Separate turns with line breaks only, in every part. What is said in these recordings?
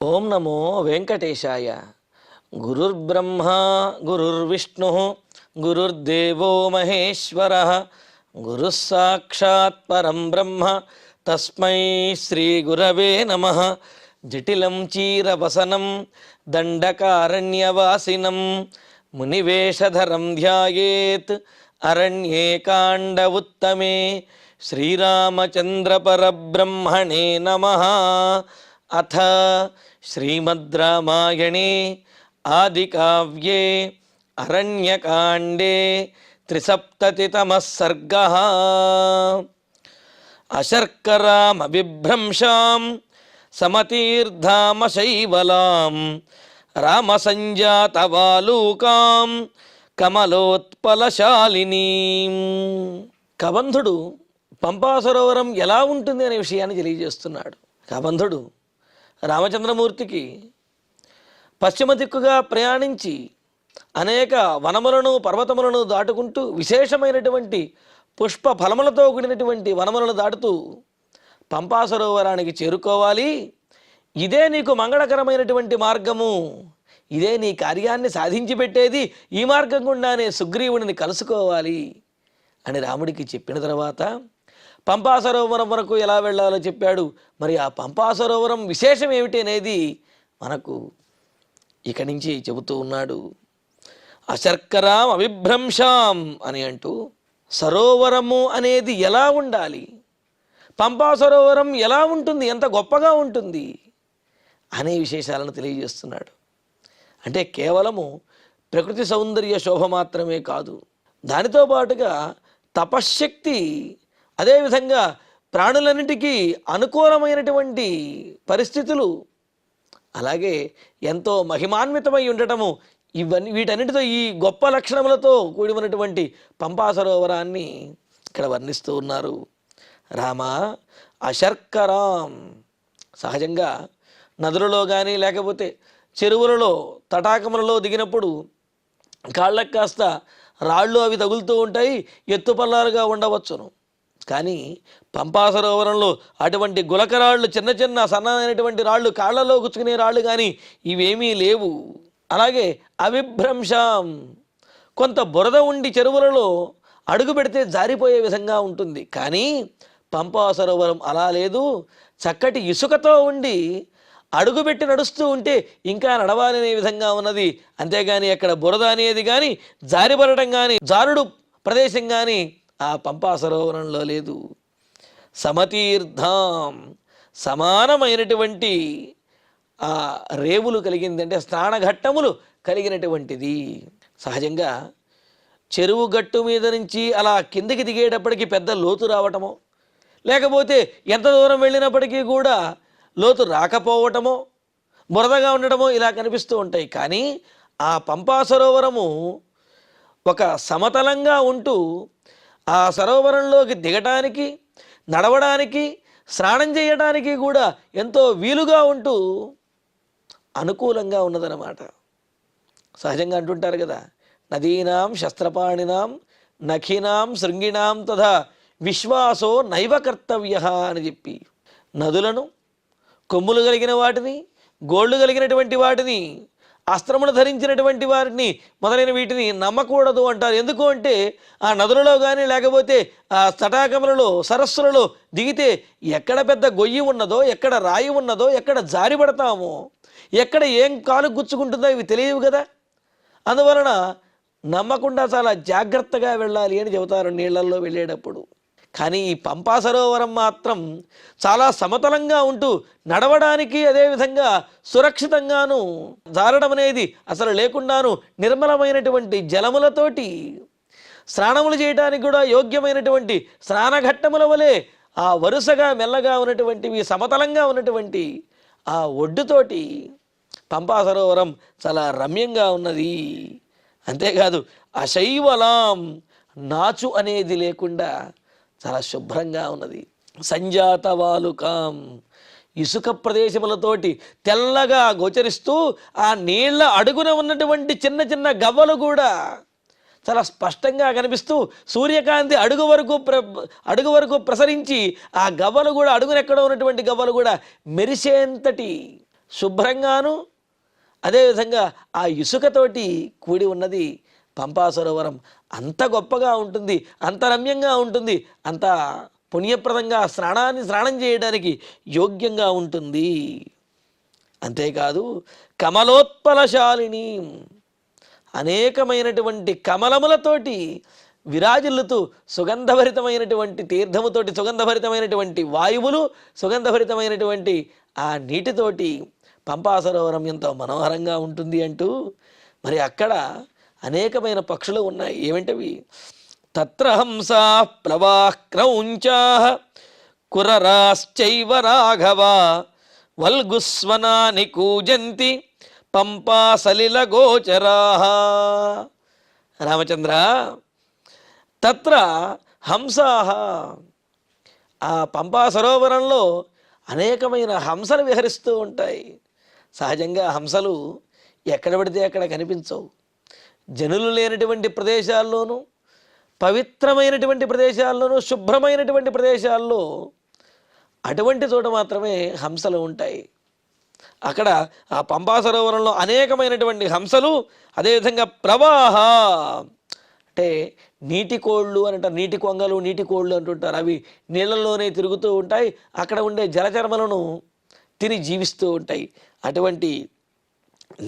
ఓం నమో వెంకటేశాయ. గురుర్బ్రహ్మ గురుర్విష్ణు గురుర్దేవో మహేశ్వర గురుః సాక్షాత్ పరం బ్రహ్మ తస్మై శ్రీ గురవే నమః. జటిలం చీరవసనం దండకారణ్యవాసినం మునివేషధరం ధ్యాయేత్ అరణ్యే కాండ ఉత్తమే. శ్రీరామచంద్ర పరబ్రహ్మణే నమః. అథ శ్రీమద్ రామాయణే ఆదికావ్యే అరణ్యకాండే 63తమః సర్గః. అశర్కరామ బిభ్రంశాం సమతీర్ధామ శైవలాం రామసంజాతవాలూకాం కమలోత్పలశాలినీం. కబంధుడు పంపా సరోవరం ఎలా ఉంటుంది అనే విషయాన్ని తెలియజేస్తున్నాడు. కబంధుడు రామచంద్రమూర్తికి పశ్చిమ దిక్కుగా ప్రయాణించి అనేక వనములను పర్వతములను దాటుకుంటూ విశేషమైనటువంటి పుష్ప ఫలములతో కూడినటువంటి వనములను దాటుతూ పంపా సరోవరానికి చేరుకోవాలి. ఇదే నీకు మంగళకరమైనటువంటి మార్గము, ఇదే నీ కార్యాన్ని సాధించి పెట్టేది, ఈ మార్గం గుండానే సుగ్రీవుడిని కలుసుకోవాలి అని రాముడికి చెప్పిన తర్వాత పంపా సరోవరం వరకు ఎలా వెళ్ళాలో చెప్పాడు. మరి ఆ పంపా సరోవరం విశేషం ఏమిటి అనేది మనకు ఇక్కడి నుంచి చెబుతూ ఉన్నాడు. అశర్కరాం అవిభ్రంశాం అని అంటూ సరోవరము అనేది ఎలా ఉండాలి, పంపా సరోవరం ఎలా ఉంటుంది, ఎంత గొప్పగా ఉంటుంది అనే విశేషాలను తెలియజేస్తున్నాడు. అంటే కేవలము ప్రకృతి సౌందర్య శోభ మాత్రమే కాదు, దానితో పాటుగా తపశ్శక్తి, అదేవిధంగా ప్రాణులన్నిటికీ అనుకూలమైనటువంటి పరిస్థితులు, అలాగే ఎంతో మహిమాన్వితమై ఉండటము, వీటన్నిటితో ఈ గొప్ప లక్షణములతో కూడి ఉన్నటువంటి పంపా సరోవరాన్ని ఇక్కడ వర్ణిస్తూ ఉన్నారు. రామ అశర్కరాం. సహజంగా నదులలో కానీ లేకపోతే చెరువులలో తటాకములలో దిగినప్పుడు కాళ్ళకు కాస్త రాళ్ళు అవి తగులుతూ ఉంటాయి, ఎత్తుపల్లాలుగా ఉండవచ్చును. కానీ పంపా సరోవరంలో అటువంటి గులకరాళ్ళు, చిన్న చిన్న సన్నమైనటువంటి రాళ్ళు, కాళ్ళలో గుచ్చుకునే రాళ్ళు కానీ ఇవేమీ లేవు. అలాగే అవిభ్రంశం, కొంత బురద ఉండి చెరువులలో అడుగు పెడితే జారిపోయే విధంగా ఉంటుంది. కానీ పంపా సరోవరం అలా లేదు, చక్కటి ఇసుకతో ఉండి అడుగుపెట్టి నడుస్తూ ఉంటే ఇంకా నడవాలనే విధంగా ఉన్నది. అంతేగాని అక్కడ బురద అనేది కానీ జారిపడటం కానీ జారుడు ప్రదేశం కానీ ఆ పంపా సరోవరంలో లేదు. సమతీర్థం, సమానమైనటువంటి ఆ రేవులు కలిగింది, అంటే స్నానఘట్టములు కలిగినటువంటిది. సహజంగా చెరువు గట్టు మీద నుంచి అలా కిందికి దిగేటప్పటికి పెద్ద లోతు రావటమో, లేకపోతే ఎంత దూరం వెళ్ళినప్పటికీ కూడా లోతు రాకపోవటమో, బురదగా ఉండటమో ఇలా కనిపిస్తూ ఉంటాయి. కానీ ఆ పంపా సరోవరము ఒక సమతలంగా ఉంటూ ఆ సరోవరంలోకి దిగటానికి, నడవడానికి, స్నానం చేయడానికి కూడా ఎంతో వీలుగా ఉంటూ అనుకూలంగా ఉన్నదన్నమాట. సహజంగా అంటుంటారు కదా, నదీనాం శస్త్రపాణినాం నఖినాం శృంగిణాం తథా విశ్వాసో నైవ కర్తవ్య అని చెప్పి, నదులను, కొమ్ములు కలిగిన వాటిని, గోళ్ళు కలిగినటువంటి వాటిని, అస్త్రములు ధరించినటువంటి వారిని మొదలైన వీటిని నమ్మకూడదు అంటారు. ఎందుకు అంటే ఆ నదులలో కానీ లేకపోతే ఆ తటాకములలో, సరస్సులలో దిగితే ఎక్కడ పెద్ద గొయ్యి ఉన్నదో, ఎక్కడ రాయి ఉన్నదో, ఎక్కడ జారిపడతామో, ఎక్కడ ఏం కాలు గుచ్చుకుంటుందో ఇవి తెలియవు కదా. అందువలన నమ్మకుండా చాలా జాగ్రత్తగా వెళ్ళాలి అని చెబుతారు నీళ్లలో వెళ్ళేటప్పుడు. కానీ ఈ పంపా సరోవరం మాత్రం చాలా సమతలంగా ఉంటూ నడవడానికి, అదేవిధంగా సురక్షితంగాను, జారడం అనేది అసలు లేకుండాను నిర్మలమైనటువంటి జలములతోటి స్నానములు చేయడానికి కూడా యోగ్యమైనటువంటి స్నానఘట్టముల వలె ఆ వరుసగా మెల్లగా ఉన్నటువంటివి సమతలంగా ఉన్నటువంటి ఆ ఒడ్డుతోటి పంపా సరోవరం చాలా రమ్యంగా ఉన్నది. అంతేకాదు అశైవలాం, నాచు అనేది లేకుండా చాలా శుభ్రంగా ఉన్నది. సంజాత వాలుకాం, ఇసుక ప్రదేశములతోటి తెల్లగా గోచరిస్తూ ఆ నీళ్ల అడుగున ఉన్నటువంటి చిన్న చిన్న గవ్వలు కూడా చాలా స్పష్టంగా కనిపిస్తూ సూర్యకాంతి అడుగు వరకు ప్రసరించి ఆ గవ్వలు కూడా అడుగునెక్కడ ఉన్నటువంటి గవ్వలు కూడా మెరిసేంతటి శుభ్రంగాను అదేవిధంగా ఆ ఇసుకతోటి కూడి ఉన్నది పంపా సరోవరం. అంత గొప్పగా ఉంటుంది, అంత రమ్యంగా ఉంటుంది, అంత పుణ్యప్రదంగా స్నానం చేయడానికి యోగ్యంగా ఉంటుంది. అంతేకాదు కమలోత్పలశాలిని, అనేకమైనటువంటి కమలములతోటి విరాజిల్లుతూ సుగంధభరితమైనటువంటి తీర్థముతోటి, సుగంధభరితమైనటువంటి వాయువులు, సుగంధభరితమైనటువంటి ఆ నీటితోటి పంపా సరోవరం ఎంతో మనోహరంగా ఉంటుంది అంటూ మరి అక్కడ అనేకమైన పక్షులు ఉన్నాయి. ఏమిటవి? తత్ర హంసా ప్లవాః క్రౌంచాః కురరాశ్చైవ రాఘవ వల్గుస్వనాని కూజంతి పంపా సలిల గోచరాః. రామచంద్ర, తత్ర హంసాః, ఆ పంపా సరోవరంలో అనేకమైన హంసలు విహరిస్తూ ఉంటాయి. సహజంగా హంసలు ఎక్కడ పడితే అక్కడ కనిపించవు. జనులు లేనటువంటి ప్రదేశాల్లోనూ, పవిత్రమైనటువంటి ప్రదేశాల్లోనూ, శుభ్రమైనటువంటి ప్రదేశాల్లో అటువంటి చోట మాత్రమే హంసలు ఉంటాయి. అక్కడ ఆ పంపా సరోవరంలో అనేకమైనటువంటి హంసలు, అదేవిధంగా ప్రవాహ అంటే నీటి కోళ్ళు అని అంటారు, నీటి కొంగలు, నీటి కోళ్ళు అంటుంటారు. అవి నీళ్ళల్లోనే తిరుగుతూ ఉంటాయి, అక్కడ ఉండే జలచర్మలను తిని జీవిస్తూ ఉంటాయి. అటువంటి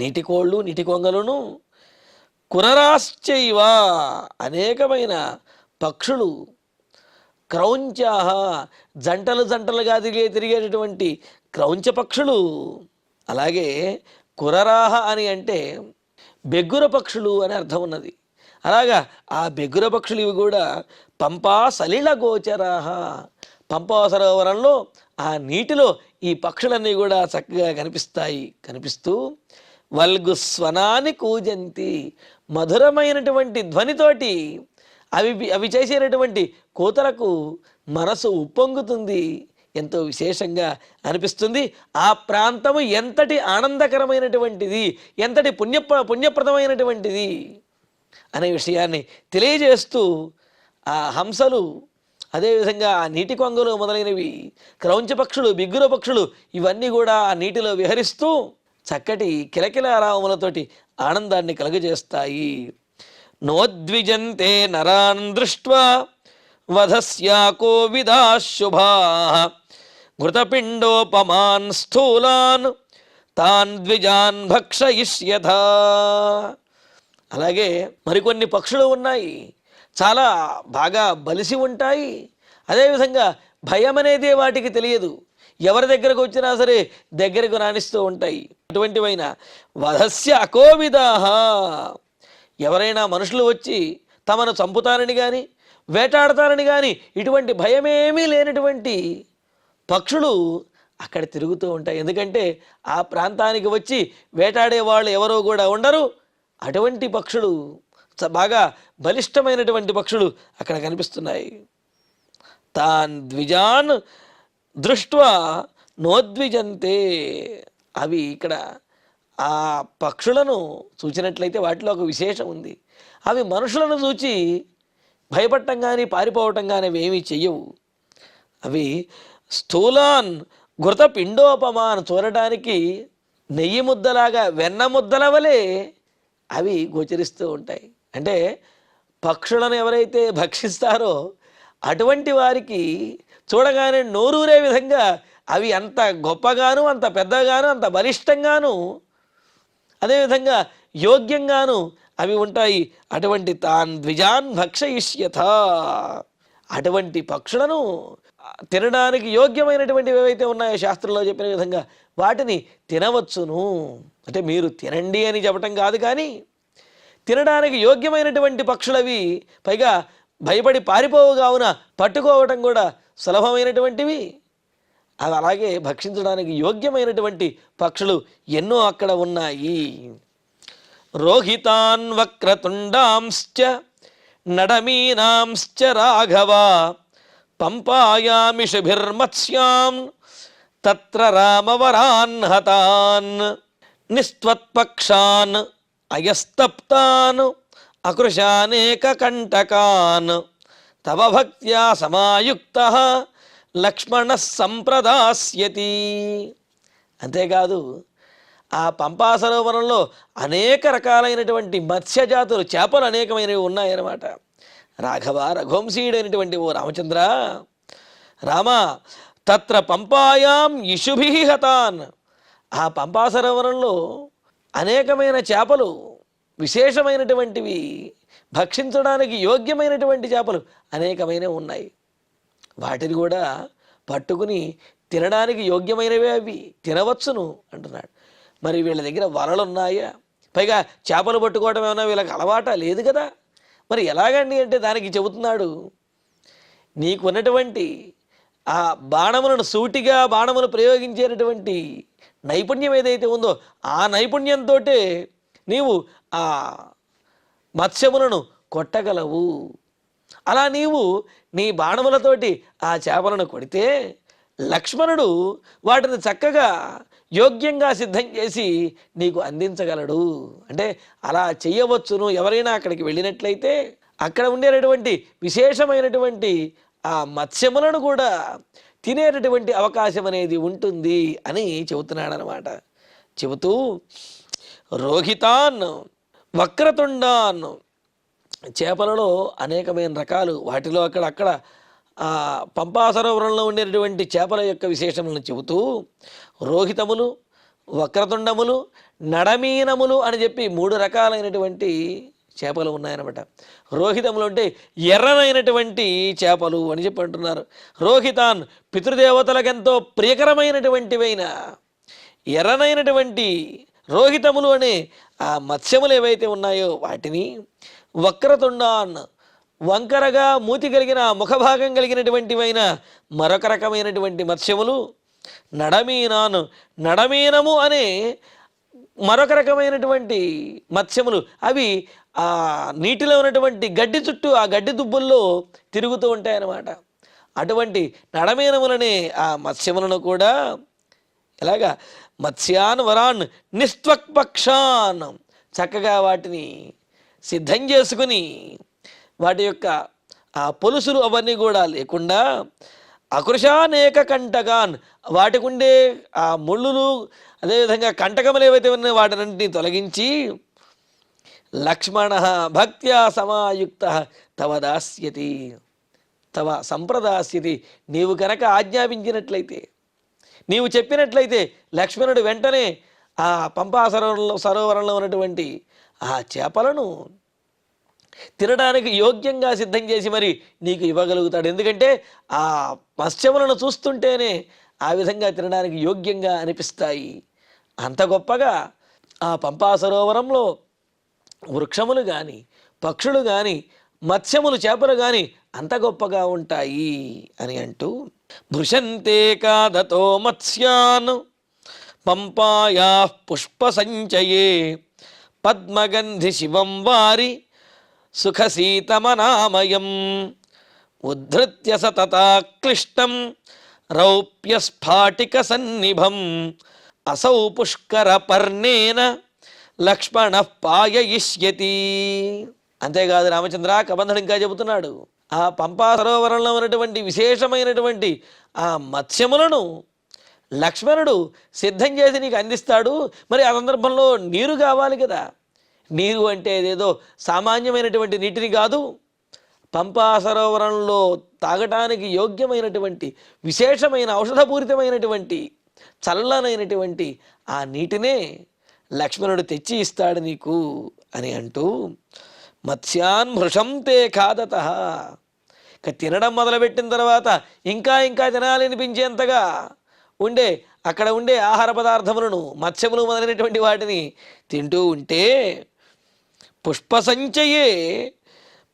నీటి కోళ్ళు, నీటి కొంగలను, కురరాశ్చైవ అనేకమైన పక్షులు, క్రౌంచాహ జంటలుగా తిరిగేటటువంటి క్రౌంచ పక్షులు, అలాగే కురరాహ అని అంటే బెగ్గుర పక్షులు అని అర్థం ఉన్నది. అలాగా ఆ బెగ్గుర పక్షులు ఇవి కూడా పంపా సలిల గోచరాహ, పంపా సరోవరంలో ఆ నీటిలో ఈ పక్షులన్నీ కూడా చక్కగా కనిపిస్తూ వల్గు స్వనాన్ని కూజంతి, మధురమైనటువంటి ధ్వనితోటి అవి చేసేటటువంటి కోతలకు మనసు ఉప్పొంగుతుంది, ఎంతో విశేషంగా అనిపిస్తుంది. ఆ ప్రాంతము ఎంతటి ఆనందకరమైనటువంటిది, ఎంతటి పుణ్యప్రదమైనటువంటిది అనే విషయాన్ని తెలియజేస్తూ ఆ హంసలు, అదేవిధంగా ఆ నీటి కొంగలు మొదలైనవి, క్రౌంచ పక్షులు, బిగ్గుర పక్షులు ఇవన్నీ కూడా ఆ నీటిలో విహరిస్తూ చక్కటి కిలకిలారావములతోటి ఆనందాన్ని కలుగజేస్తాయి. నోద్విజంతే నరాన్ దృష్ట్వా వధస్యాకో విదా శుభా ఘృతపిండోపమాన్ స్థూలాన్ తాన్ ద్విజాన్ భక్షయిష్యథా. అలాగే మరికొన్ని పక్షులు ఉన్నాయి, చాలా బాగా బలిసి ఉంటాయి. అదేవిధంగా భయం అనేది వాటికి తెలియదు, ఎవరి దగ్గరకు వచ్చినా సరే దగ్గరకు రాణిస్తూ ఉంటాయి. అటువంటివైన వధస్య అకోవిదాహ, ఎవరైనా మనుషులు వచ్చి తమను చంపుతారని కానీ వేటాడతారని కానీ ఇటువంటి భయమేమీ లేనటువంటి పక్షులు అక్కడ తిరుగుతూ ఉంటాయి. ఎందుకంటే ఆ ప్రాంతానికి వచ్చి వేటాడే వాళ్ళు ఎవరో కూడా ఉండరు. అటువంటి పక్షులు, బాగా బలిష్టమైనటువంటి పక్షులు అక్కడ కనిపిస్తున్నాయి. తాన్ ద్విజాన్ దృష్ట్వా నోద్విజంతే, అవి ఇక్కడ ఆ పక్షులను చూచినట్లయితే వాటిలో ఒక విశేషం ఉంది. అవి మనుషులను చూచి భయపడటం కానీ పారిపోవటం కానీ అవి ఏమీ చెయ్యవు. అవి స్థూలాన్ ఘృత పిండోపమాన్, చూడటానికి నెయ్యి ముద్దలాగా వెన్న ముద్దల వలె అవి గోచరిస్తూ ఉంటాయి. అంటే పక్షులను ఎవరైతే భక్షిస్తారో అటువంటి వారికి చూడగానే నోరూరే విధంగా అవి అంత గొప్పగాను, అంత పెద్దగాను, అంత బలిష్టంగాను, అదేవిధంగా యోగ్యంగాను అవి ఉంటాయి. అటువంటి తాన్ ద్విజాన్ భక్షయిష్యథ, అటువంటి పక్షులను తినడానికి యోగ్యమైనటువంటివి ఏవైతే ఉన్నాయో శాస్త్రంలో చెప్పిన విధంగా వాటిని తినవచ్చును. అంటే మీరు తినండి అని చెప్పటం కాదు, కానీ తినడానికి యోగ్యమైనటువంటి పక్షులవి, పైగా భయపడి పారిపోవు కావున పట్టుకోవటం కూడా సులభమైనటువంటివి. అవి అలాగే భక్షించడానికి యోగ్యమైనటువంటి పక్షులు ఎన్నో అక్కడ ఉన్నాయి. రోహితాన్ వక్రతుండాంశ్చ నడమీనాంశ్చ రాఘవ పంపాయామిషుభిర్మత్స్యాం తత్ర రామవరాన్ హతాన్ నిస్త్వత్పక్షాన్ అయస్తప్తాన్ అకృశానేక కంటకాన్ తవ భక్త్యా సమాయుక్తః లక్ష్మణః సంప్రదాస్యతి. అంతేకాదు ఆ పంపా సరోవరంలో అనేక రకాలైనటువంటి మత్స్యజాతులు, చేపలు అనేకమైనవి ఉన్నాయన్నమాట. రాఘవ, రఘువంశీయుడైనటువంటి ఓ రామచంద్ర, రామ తత్ర పంపాయాం ఇషుభిః హతాన్, ఆ పంపా సరోవరంలో అనేకమైన చేపలు, విశేషమైనటువంటివి, భక్షించడానికి యోగ్యమైనటువంటి చేపలు అనేకమైనవి ఉన్నాయి. వాటిని కూడా పట్టుకుని తినడానికి యోగ్యమైనవే, అవి తినవచ్చును అంటున్నాడు. మరి వీళ్ళ దగ్గర వలలు ఉన్నాయా? పైగా చేపలు పట్టుకోవడం ఏమన్నా వీళ్ళకి అలవాట లేదు కదా. మరి ఎలాగండి అంటే దానికి చెబుతున్నాడు, నీకున్నటువంటి ఆ బాణములను, సూటిగా బాణములు ప్రయోగించేటటువంటి నైపుణ్యం ఏదైతే ఉందో ఆ నైపుణ్యంతో నీవు ఆ మత్స్యములను కొట్టగలవు. అలా నీవు నీ బాణములతోటి ఆ చేపలను కొడితే లక్ష్మణుడు వాటిని చక్కగా యోగ్యంగా సిద్ధం చేసి నీకు అందించగలడు. అంటే అలా చేయవచ్చును. ఎవరైనా అక్కడికి వెళ్ళినట్లయితే అక్కడ ఉండేటటువంటి విశేషమైనటువంటి ఆ మత్స్యములను కూడా తినేటటువంటి అవకాశం అనేది ఉంటుంది అని చెబుతున్నాడు అనమాట. చెబుతూ రోహితాన్ వక్రతుండాన్, చేపలలో అనేకమైన రకాలు, వాటిలో అక్కడ పంపా సరోవరంలో ఉండేటటువంటి చేపల యొక్క విశేషములను చెబుతూ రోహితములు, వక్రతుండములు, నడమీనములు అని చెప్పి 3 రకాలైనటువంటి చేపలు ఉన్నాయన్నమాట. రోహితములు అంటే ఎర్రనైనటువంటి చేపలు అని చెప్పి అంటున్నారు. రోహితాన్ పితృదేవతలకెంతో ప్రియకరమైనటువంటివైన ఎర్రనైనటువంటి రోహితములు అనే ఆ మత్స్యములు ఏవైతే ఉన్నాయో వాటిని, వక్రతుండాన్ వంకరగా మూతి కలిగిన ముఖభాగం కలిగినటువంటివైన మరొక రకమైనటువంటి మత్స్యములు, నడమీనాను నడమీనము అనే మరొక రకమైనటువంటి మత్స్యములు, అవి ఆ నీటిలో ఉన్నటువంటి గడ్డి చుట్టూ, ఆ గడ్డి దుబ్బుల్లో తిరుగుతూ ఉంటాయన్నమాట. అటువంటి నడమీనములనే ఆ మత్స్యములను కూడా ఎలాగా మత్స్యాన్ వరాన్ నిస్త్వక్పక్షాన్, చక్కగా వాటిని సిద్ధం చేసుకుని వాటి యొక్క ఆ పొలుసులు అవన్నీ కూడా లేకుండా, అకృశానేక కంటకాన్, వాటికి ఉండే ఆ ముళ్ళులు, అదేవిధంగా కంటకములు ఏవైతే ఉన్నాయో వాటినన్నింటినీ తొలగించి, లక్ష్మణ భక్త్యా సమాయుక్త తవ దాస్యతి, తవ సంప్రదాస్యతి, నీవు కనుక ఆజ్ఞాపించినట్లయితే, నీవు చెప్పినట్లయితే లక్ష్మణుడు వెంటనే ఆ పంపా సరోవరంలో ఉన్నటువంటి ఆ చేపలను తినడానికి యోగ్యంగా సిద్ధం చేసి మరి నీకు ఇవ్వగలుగుతాడు. ఎందుకంటే ఆ మత్స్యములను చూస్తుంటేనే ఆ విధంగా తినడానికి యోగ్యంగా అనిపిస్తాయి. అంత గొప్పగా ఆ పంపా సరోవరంలో వృక్షములు కానీ, పక్షులు కానీ, మత్స్యములు, చేపలు కానీ అంత గొప్పగా ఉంటాయి అని అంటూ, భృశంతే కాదతో మత్స్యాన్ పంపాయా పుష్ప సంచయే పద్మగంధి శివం వారి సుఖసీతమనామయం ఉద్ధృత్య సతతా క్లిష్టం రౌప్యస్ఫాటిక సన్నిభం అసౌ పుష్కర పర్ణేన లక్ష్మణ పాయయిష్యతి. అంతేకాదు రామచంద్ర, కబంధుడు ఇంకా చెబుతున్నాడు, ఆ పంపా సరోవరంలో ఉన్నటువంటి విశేషమైనటువంటి ఆ మత్స్యములను లక్ష్మణుడు సిద్ధం చేసి నీకు అందిస్తాడు. మరి ఆ సందర్భంలో నీరు కావాలి కదా. నీరు అంటే ఏదేదో సామాన్యమైనటువంటి నీటిని కాదు, పంపా సరోవరంలో తాగటానికి యోగ్యమైనటువంటి విశేషమైన ఔషధపూరితమైనటువంటి చల్లనైనటువంటి ఆ నీటినే లక్ష్మణుడు తెచ్చి ఇస్తాడు నీకు అని అంటూ, మత్స్యాన్ భృషం తే ఖాదత, ఇక తినడం మొదలుపెట్టిన తర్వాత ఇంకా ఇంకా తినాలి అనిపించేంతగా ఉండే అక్కడ ఉండే ఆహార పదార్థములను, మత్స్యములు మొదలైనటువంటి వాటిని తింటూ ఉంటే, పుష్పసంచయే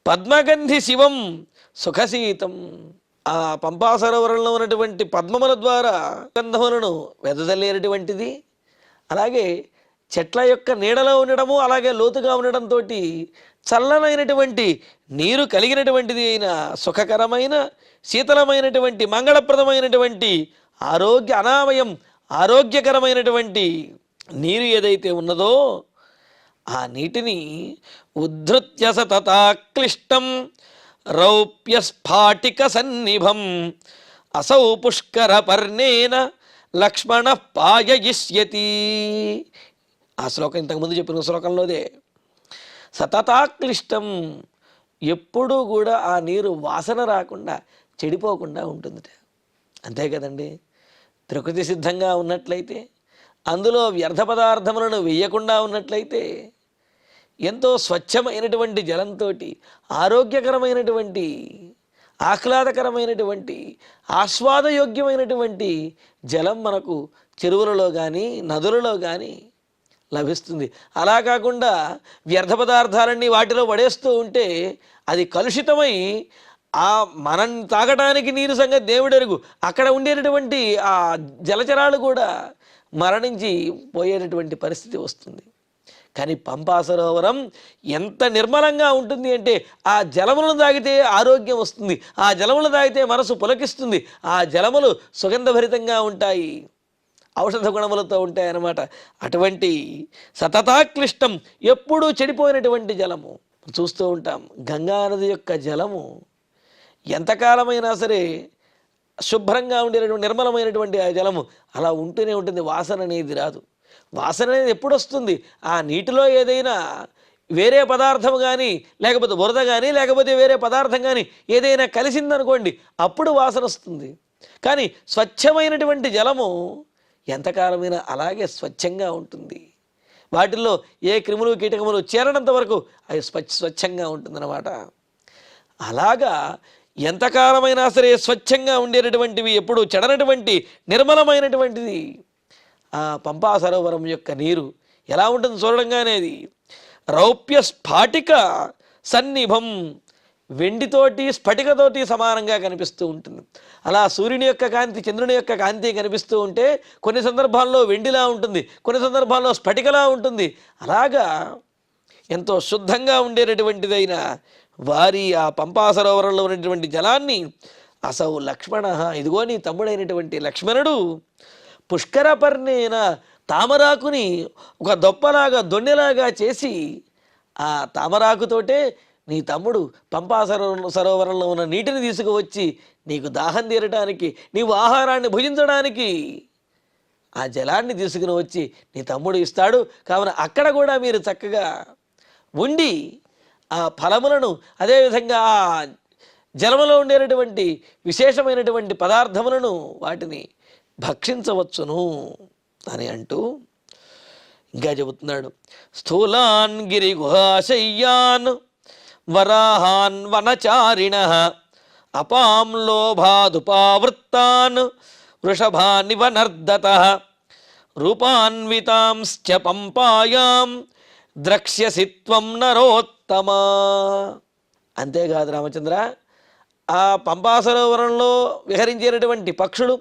పద్మగంధి శివం సుఖశీతం. ఆ పంపా సరోవరంలో ఉన్నటువంటి పద్మముల ద్వారా గంధములను వెదజల్లేటటువంటిది. అలాగే చెట్ల యొక్క నీడలో ఉండడము, అలాగే లోతుగా ఉండడంతో చల్లనైనటువంటి నీరు కలిగినటువంటిది అయిన సుఖకరమైన శీతలమైనటువంటి మంగళప్రదమైనటువంటి ఆరోగ్యకరమైనటువంటి నీరు ఏదైతే ఉన్నదో ఆ నీటిని ఉద్ధృత్య సతతాక్లిష్టం రౌప్యస్ఫాటిక సన్నిభం అసౌ పుష్కర పర్ణేన లక్ష్మణ పాయయిష్యతి. ఆ శ్లోకం ఇంతకుముందు చెప్పిన శ్లోకంలోదే. సతతాక్లిష్టం, ఎప్పుడూ కూడా ఆ నీరు వాసన రాకుండా చెడిపోకుండా ఉంటుంది. అంతే కదండి. ప్రకృతి సిద్ధంగా ఉన్నట్లయితే, అందులో వ్యర్థ పదార్థములను వేయకుండా ఉన్నట్లయితే, ఎంతో స్వచ్ఛమైనటువంటి జలంతో ఆరోగ్యకరమైనటువంటి ఆహ్లాదకరమైనటువంటి ఆస్వాదయోగ్యమైనటువంటి జలం మనకు చెరువులలో కానీ నదులలో కానీ లభిస్తుంది. అలా కాకుండా వ్యర్థ పదార్థాలన్నీ వాటిలో పడేస్తూ ఉంటే అది కలుషితమై మనం తాగడానికి నీరు సంగతి దేవుడెరుగు, అక్కడ ఉండేటటువంటి ఆ జలచరాలు కూడా మరణించి పోయేటటువంటి పరిస్థితి వస్తుంది. కానీ పంపా సరోవరం ఎంత నిర్మలంగా ఉంటుంది అంటే, ఆ జలములను తాగితే ఆరోగ్యం వస్తుంది, ఆ జలములు తాగితే మనసు పులకిస్తుంది, ఆ జలములు సుగంధభరితంగా ఉంటాయి, ఔషధ గుణములతో ఉంటాయన్నమాట. అటువంటి సతతాక్లిష్టం, ఎప్పుడూ చెడిపోయినటువంటి జలము చూస్తూ ఉంటాం. గంగా నది యొక్క జలము ఎంతకాలమైనా సరే శుభ్రంగా ఉండేటటువంటి నిర్మలమైనటువంటి ఆ జలము అలా ఉంటూనే ఉంటుంది. వాసన అనేది రాదు. వాసన అనేది ఎప్పుడు వస్తుంది? ఆ నీటిలో ఏదైనా వేరే పదార్థం కానీ, లేకపోతే బురద కానీ, లేకపోతే వేరే పదార్థం కానీ ఏదైనా కలిసిందనుకోండి, అప్పుడు వాసన వస్తుంది. కానీ స్వచ్ఛమైనటువంటి జలము ఎంతకాలమైనా అలాగే స్వచ్ఛంగా ఉంటుంది. వాటిల్లో ఏ క్రిములు కీటకములు చేరనంత వరకు అది స్వచ్ఛంగా ఉంటుందన్నమాట. అలాగా ఎంతకాలమైనా సరే స్వచ్ఛంగా ఉండేటటువంటివి, ఎప్పుడు చెడనటువంటి నిర్మలమైనటువంటిది ఆ పంపా సరోవరం యొక్క నీరు. ఎలా ఉంటుంది చూడడంగానే అది రౌప్య స్ఫాటిక సన్నిభం, వెండితోటి స్ఫటికతోటి సమానంగా కనిపిస్తూ ఉంటుంది. అలా సూర్యుని యొక్క కాంతి, చంద్రుని యొక్క కాంతి కనిపిస్తూ ఉంటే కొన్ని సందర్భాల్లో వెండిలా ఉంటుంది, కొన్ని సందర్భాల్లో స్ఫటికలా ఉంటుంది. అలాగా ఎంతో శుద్ధంగా ఉండేటటువంటిదైన వారి ఆ పంపా సరోవరంలో ఉన్నటువంటి జలాన్ని అసౌ లక్ష్మణ, ఇదిగో నీ తమ్ముడైనటువంటి లక్ష్మణుడు పుష్కరపర్ణేన, తామరాకుని ఒక దొప్పలాగా దొన్నెలాగా చేసి ఆ తామరాకుతోటే నీ తమ్ముడు పంపా సరోవరంలో ఉన్న నీటిని తీసుకువచ్చి నీకు దాహం తీరటానికి, నీవు ఆహారాన్ని భుజించడానికి ఆ జలాన్ని తీసుకుని వచ్చి నీ తమ్ముడు ఇస్తాడు. కావున అక్కడ కూడా మీరు చక్కగా ఉండి ఆ ఫలములను, అదేవిధంగా ఆ జలములో ఉండేటటువంటి విశేషమైనటువంటి పదార్థములను వాటిని భక్షించవచ్చును అని అంటూ ఇంకా చెబుతున్నాడు. స్థూలాన్ గిరి గుహాశయ్యాన్ వరాహాన్ వనచారిణ అపాం లోభాదుపావృత్తాన్ వృషభానివ నర్దత రూపాన్వితాంశ్చ పంపాయాం ద్రక్ష్యసి త్వం నరోత్తమా. అంతేకాదు రామచంద్ర, ఆ పంపా సరోవరంలో విహరించేటటువంటి పక్షులు,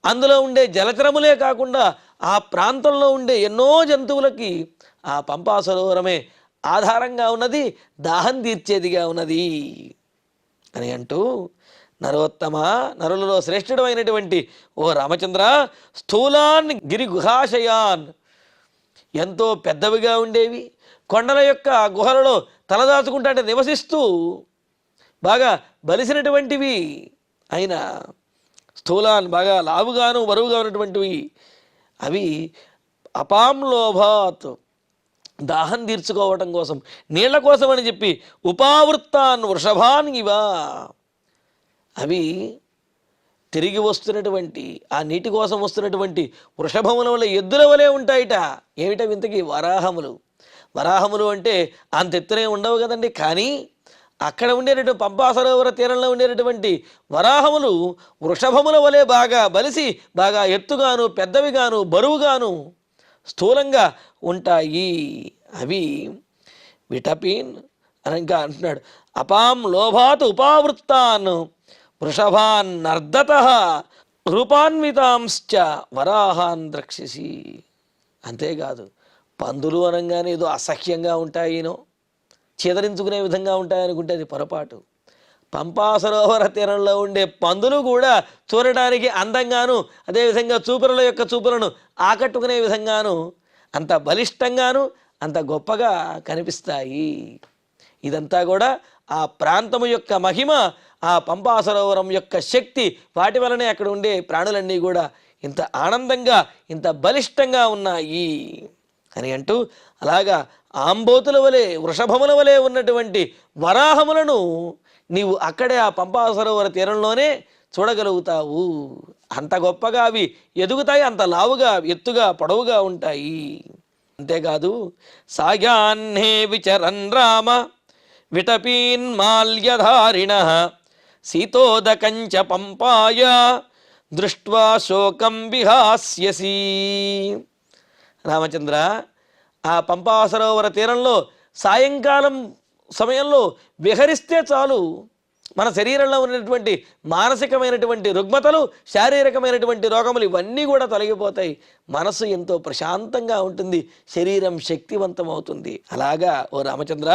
అందులో ఉండే జలచరములే కాకుండా ఆ ప్రాంతంలో ఉండే ఎన్నో జంతువులకి ఆ పంపా సరోవరమే ఆధారంగా ఉన్నది, దాహం తీర్చేదిగా ఉన్నది అని అంటూ, నరోత్తమ, నరులలో శ్రేష్ఠుడు అయినటువంటి ఓ రామచంద్ర, స్థూలాన్ గిరి గుహాశయాన్, ఎంతో పెద్దవిగా ఉండేవి, కొండల యొక్క గుహలలో తలదాచుకుంటే నివసిస్తూ బాగా బలిసినటువంటివి అయినా స్థూలాన్, బాగా లావుగాను బరువుగా ఉన్నటువంటివి, అవి అపాం లోభాత్, దాహం తీర్చుకోవటం కోసం, నీళ్ల కోసం అని చెప్పి, ఉపావృత్తాన్ వృషభాన్ ఇవా, అవి తిరిగి వస్తున్నటువంటి ఆ నీటి కోసం వస్తున్నటువంటి వృషభముల వల్ల, ఎద్దుల వలె ఉంటాయిట. ఏమిట వింతకి? వరాహములు. వరాహములు అంటే అంత ఎత్తునే ఉండవు కదండి. కానీ అక్కడ ఉండేటటువంటి పంపా సరోవర తీరంలో ఉండేటటువంటి వరాహములు వృషభముల వలె బాగా బలిసి, బాగా ఎత్తుగాను, పెద్దవిగాను, బరువుగాను, స్థూలంగా ఉంటాయి. అవి విటపీన్ అని ఇంకా అంటున్నాడు. అపాం లోభాత్ ఉపావృత్తాన్ వృషభాన్ నర్దత రూపాన్వితాంశ్చ వరాహాన్ ద్రక్షసి. అంతేకాదు, పందులు అనగానే ఏదో అసహ్యంగా ఉంటాయినో చేదరించుకునే విధంగా ఉంటాయనుకుంటే అది పొరపాటు. పంపా సరోవర తీరంలో ఉండే పందులు కూడా చూడడానికి అందంగాను, అదేవిధంగా చూపుల యొక్క చూపులను ఆకట్టుకునే విధంగాను, అంత బలిష్టంగాను, అంత గొప్పగా కనిపిస్తాయి. ఇదంతా కూడా ఆ ప్రాంతము యొక్క మహిమ, ఆ పంపా సరోవరం యొక్క శక్తి, వాటి వలనే అక్కడ ఉండే ప్రాణులన్నీ కూడా ఇంత ఆనందంగా, ఇంత బలిష్టంగా ఉన్నాయి అని అంటూ, అలాగా ఆంబోతుల వలె, వృషభముల వలె ఉన్నటువంటి వరాహములను నీవు అక్కడే ఆ పంపా సరోవర తీరంలోనే చూడగలుగుతావు. అంత గొప్పగా అవి ఎదుగుతాయి, అంత లావుగా, ఎత్తుగా, పొడవుగా ఉంటాయి. అంతేకాదు, సాయాన్నే విచరన్ రామ విటపీన్ మాల్యధారిణ సీతోదకంచ పంపాయ దృష్ట్వా శోకం విహాస్యసి. రామచంద్ర, ఆ పంపా సరోవర తీరంలో సాయంకాలం సమయంలో విహరిస్తే చాలు, మన శరీరంలో ఉన్నటువంటి మానసికమైనటువంటి రుగ్మతలు, శారీరకమైనటువంటి రోగములు ఇవన్నీ కూడా తొలగిపోతాయి. మనసు ఎంతో ప్రశాంతంగా ఉంటుంది, శరీరం శక్తివంతం అవుతుంది. అలాగా ఓ రామచంద్ర,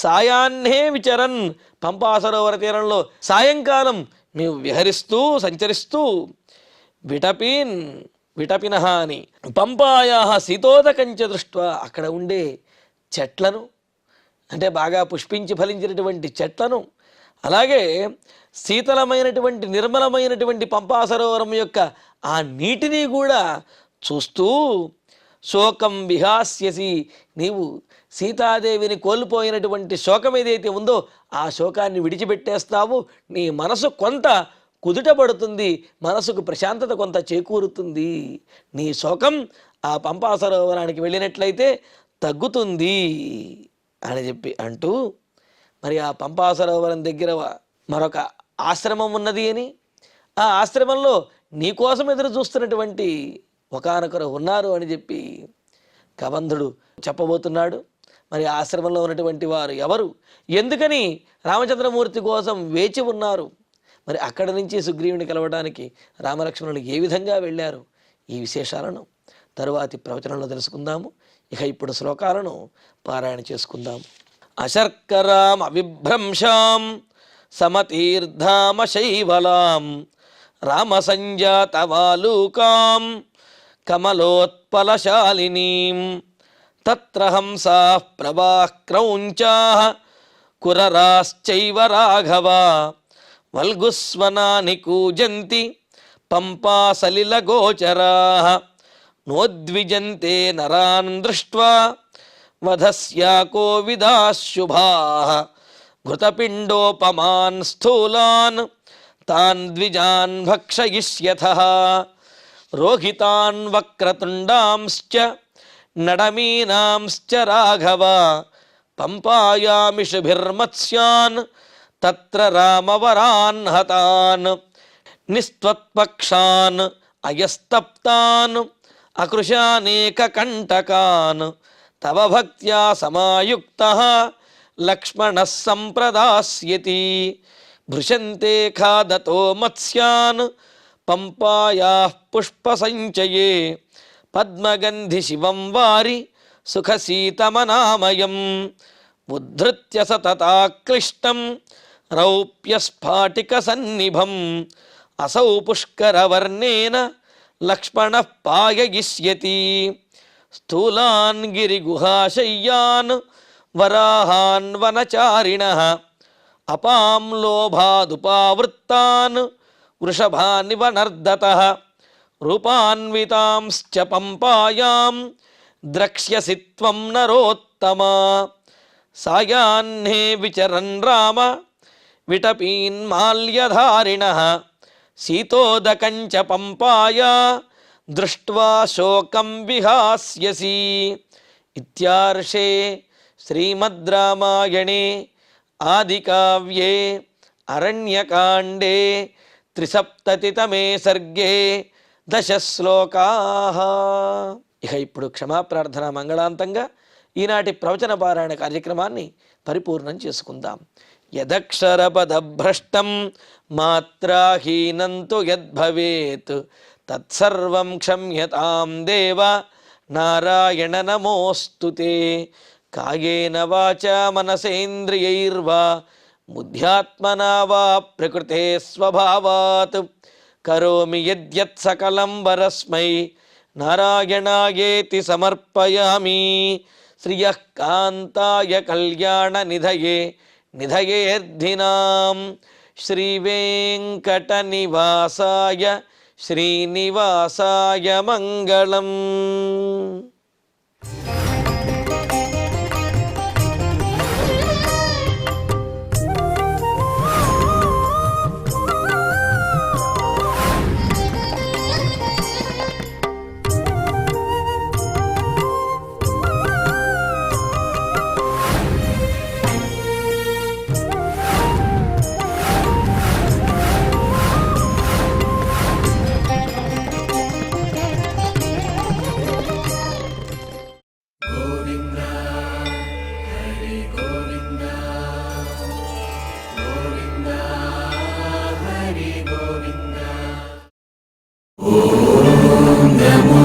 సాయాన్నే విచరన్, పంపా సరోవర తీరంలో సాయంకాలం నీవు విహరిస్తూ సంచరిస్తూ విటపిన అని పంపాయా శీతోదకంచ దృష్ట్వా, అక్కడ ఉండే చెట్లను, అంటే బాగా పుష్పించి ఫలించినటువంటి చెట్లను, అలాగే శీతలమైనటువంటి నిర్మలమైనటువంటి పంపా సరోవరం యొక్క ఆ నీటిని కూడా చూస్తూ శోకం విహాస్యసి, నీవు సీతాదేవిని కోల్పోయినటువంటి శోకం ఏదైతే ఉందో ఆ శోకాన్ని విడిచిపెట్టేస్తావు. నీ మనసు కొంత కుదుటపడుతుంది, మనసుకు ప్రశాంతత కొంత చేకూరుతుంది. నీ శోకం ఆ పంపా సరోవరానికి వెళ్ళినట్లయితే తగ్గుతుంది అని చెప్పి అంటూ, మరి ఆ పంపా సరోవరం దగ్గర మరొక ఆశ్రమం ఉన్నది అని, ఆ ఆశ్రమంలో నీకోసం ఎదురు చూస్తున్నటువంటి ఒకానొకరు ఉన్నారు అని చెప్పి కబంధుడు చెప్పబోతున్నాడు. మరి ఆశ్రమంలో ఉన్నటువంటి వారు ఎవరు, ఎందుకని రామచంద్రమూర్తి కోసం వేచి ఉన్నారు, మరి అక్కడి నుంచి సుగ్రీవుని కలవడానికి రామలక్ష్మణులు ఏ విధంగా వెళ్ళారు, ఈ విశేషాలను తరువాతి ప్రవచనంలో తెలుసుకుందాము. ఇక ఇప్పుడు శ్లోకాలను పారాయణ చేసుకుందాం. అశర్కరాం అవిభ్రంశాం సమతీర్థామ శైవలాం రామసంజాతవాలూకాం కమలోత్పలశాలినీం తత్ర హంసాః ప్రభాః క్రౌంచాః కురరాశ్చైవ రాఘవ వల్గుస్వనాని కూజంతి పంపా సలిలగోచరాః నోద్విజంతే నరాన్ దృష్ట్వా వధస్యాకో విదాః శుభాః ఘృతపిండోపమాన్ స్థూలాన్ తాన్ ద్విజాన్ భక్షయిష్యథః రోహితాన్ వక్రతుండాంశ్చ నడమీనాంశ్చ రాఘవ పంపాయామిషుభిర్మత్స్యాన్ తత్ర రామవరాన్ హతాన్ నిస్త్వత్పక్షాన్ అయస్తప్తాన్ అకృశానేకకంటకాన్ తవ భక్త్యా సమాయుక్తః లక్ష్మణః సంప్రదాస్యతి భృశంతే ఖాదతో మత్స్యాన్ పంపాయాః పుష్పసంచయే పద్మగంధి శివం వారి సుఖసీతమనామయం ఉద్ధృత్య సతతాక్లిష్టం రౌప్యస్ఫాటిక సన్నిభం అసౌ పుష్కరవర్ణేన లక్ష్మణః పాయయిష్యతి స్థూలాన్ గిరిగుహాశయ్యాన్ వరాహాన్ వనచారిణః అపాం లోభాదుపావృత్తాన్ వృషభానివ నర్దతః రూపాన్వితాంశ్చ పంపాయాం ద్రక్ష్యసి త్వం నరోత్తమా సాయాహ్నే విచరన్ రామ విటపీన్మాల్యధారిణః సీతోదకంచ పంపాయా దృష్ట్వా శోకం విహాస్యసి. ఇత్యార్షే శ్రీమద్ రామాయణే ఆదికావ్యే అరణ్యకాండే 73తమే సర్గే 10 శ్లోకాః. ఇక ఇప్పుడు క్షమాప్రార్థన మంగళాంతంగా ఈనాటి ప్రవచన పారాయణ కార్యక్రమాన్ని పరిపూర్ణం చేసుకుందాం. యదక్షరపదభ్రష్టం మాత్రాహీనంతు యద్భవేత్ తత్సర్వం క్షమ్యతాం దేవ నారాయణ నమోస్తుతే. కాయేన వాచా మనసేంద్రియైర్వా బుద్ధ్యాత్మనా వా ప్రకృతే స్వభావాత్ కరోమి యద్యత్ సకలం వరస్మై నారాయణాయేతి సమర్పయామి. శ్రియః కాంతాయ కళ్యాణ నిధయే నిధయేర్ధినాం శ్రీవేంకట నివాసాయ శ్రీనివాసాయ మంగళం.
Om Namo